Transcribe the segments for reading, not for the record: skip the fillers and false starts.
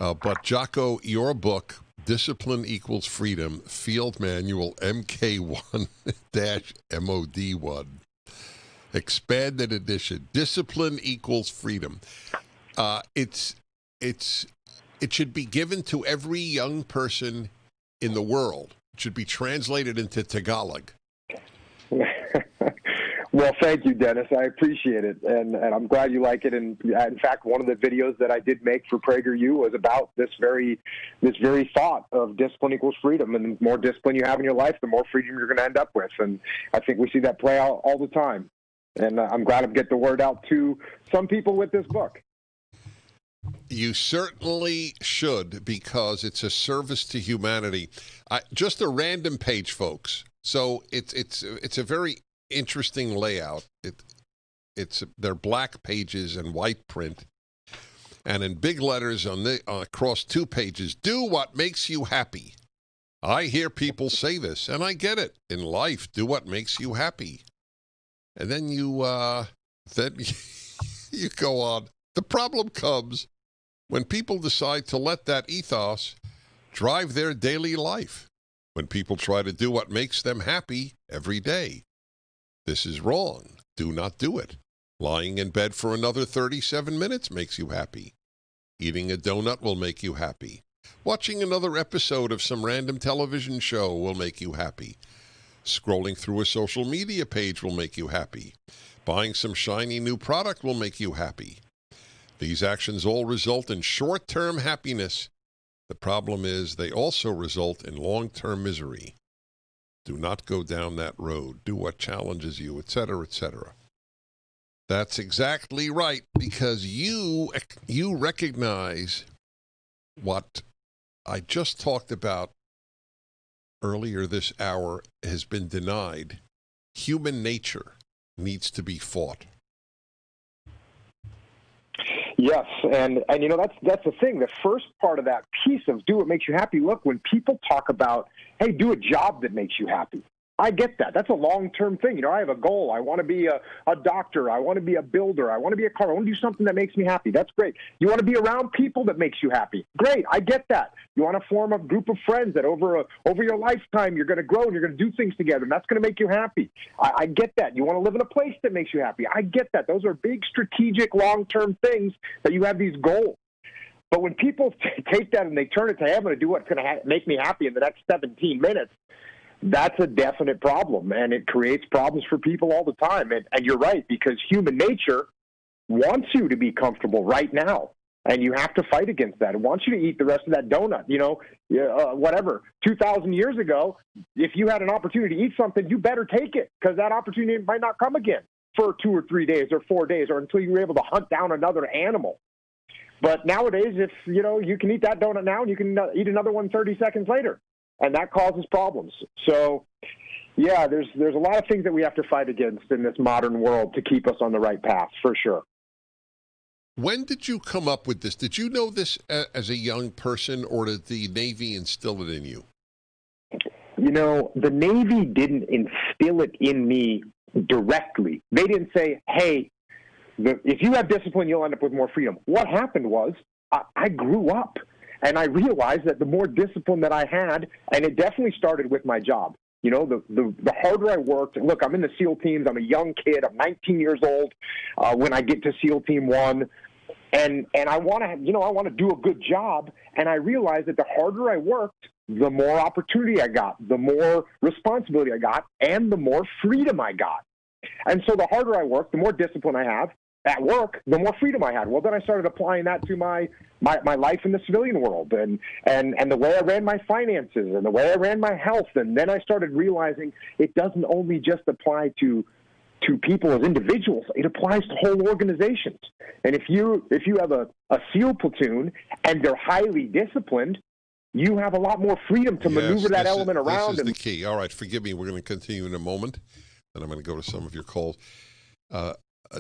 But Jocko, your book, Discipline Equals Freedom, Field Manual MK1-MOD1, expanded edition, Discipline Equals Freedom. It should be given to every young person in the world. It should be translated into Tagalog. Well, thank you, Dennis. I appreciate it, and I'm glad you like it. And in fact, one of the videos that I did make for PragerU was about this very thought of discipline equals freedom. And the more discipline you have in your life, the more freedom you're going to end up with. And I think we see that play out all the time. And I'm glad to get the word out to some people with this book. You certainly should, because it's a service to humanity. Just a random page, folks. So it's a very interesting layout. They're black pages and white print, and in big letters across 2 pages. Do what makes you happy. I hear people say this, and I get it. In life, do what makes you happy. And then you go on. The problem comes when people decide to let that ethos drive their daily life. When people try to do what makes them happy every day. This is wrong. Do not do it. Lying in bed for another 37 minutes makes you happy. Eating a donut will make you happy. Watching another episode of some random television show will make you happy. Scrolling through a social media page will make you happy. Buying some shiny new product will make you happy. These actions all result in short-term happiness. The problem is they also result in long-term misery. Do not go down that road. Do what challenges you, etc., etc. That's exactly right, because you recognize what I just talked about earlier this hour has been denied. Human nature needs to be fought. Yes, and you know, that's the thing. The first part of that piece of do what makes you happy, look, when people talk about, hey, do a job that makes you happy, I get that. That's a long-term thing. You know, I have a goal. I want to be a doctor. I want to be a builder. I want to be a car. I want to do something that makes me happy. That's great. You want to be around people that makes you happy. Great. I get that. You want to form a group of friends that over your lifetime you're going to grow and you're going to do things together, and that's going to make you happy. I get that. You want to live in a place that makes you happy. I get that. Those are big, strategic, long-term things that you have these goals. But when people take that and they turn it to, hey, I'm going to do what's going to make me happy in the next 17 minutes, that's a definite problem, and it creates problems for people all the time. And you're right, because human nature wants you to be comfortable right now, and you have to fight against that. It wants you to eat the rest of that donut, whatever. 2,000 years ago, if you had an opportunity to eat something, you better take it, because that opportunity might not come again for 2 or 3 days or 4 days or until you were able to hunt down another animal. But nowadays, if you can eat that donut now and you can eat another one 30 seconds later. And that causes problems. So, yeah, there's a lot of things that we have to fight against in this modern world to keep us on the right path, for sure. When did you come up with this? Did you know this as a young person, or did the Navy instill it in you? You know, the Navy didn't instill it in me directly. They didn't say, hey, if you have discipline, you'll end up with more freedom. What happened was I grew up. And I realized that the more discipline that I had, and it definitely started with my job. You know, the harder I worked. Look, I'm in the SEAL teams. I'm a young kid. I'm 19 years old when I get to SEAL Team 1. And I want to do a good job. And I realized that the harder I worked, the more opportunity I got, the more responsibility I got, and the more freedom I got. And so the harder I work, the more discipline I have at work, the more freedom I had. Well, then I started applying that to my life in the civilian world and the way I ran my finances and the way I ran my health. And then I started realizing it doesn't only just apply to people as individuals. It applies to whole organizations. And if you have a SEAL platoon and they're highly disciplined, you have a lot more freedom to maneuver that element around. This is the key. All right, forgive me. We're going to continue in a moment, and I'm going to go to some of your calls.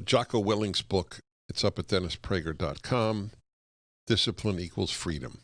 Jocko Willink's book, it's up at DennisPrager.com. Discipline Equals Freedom.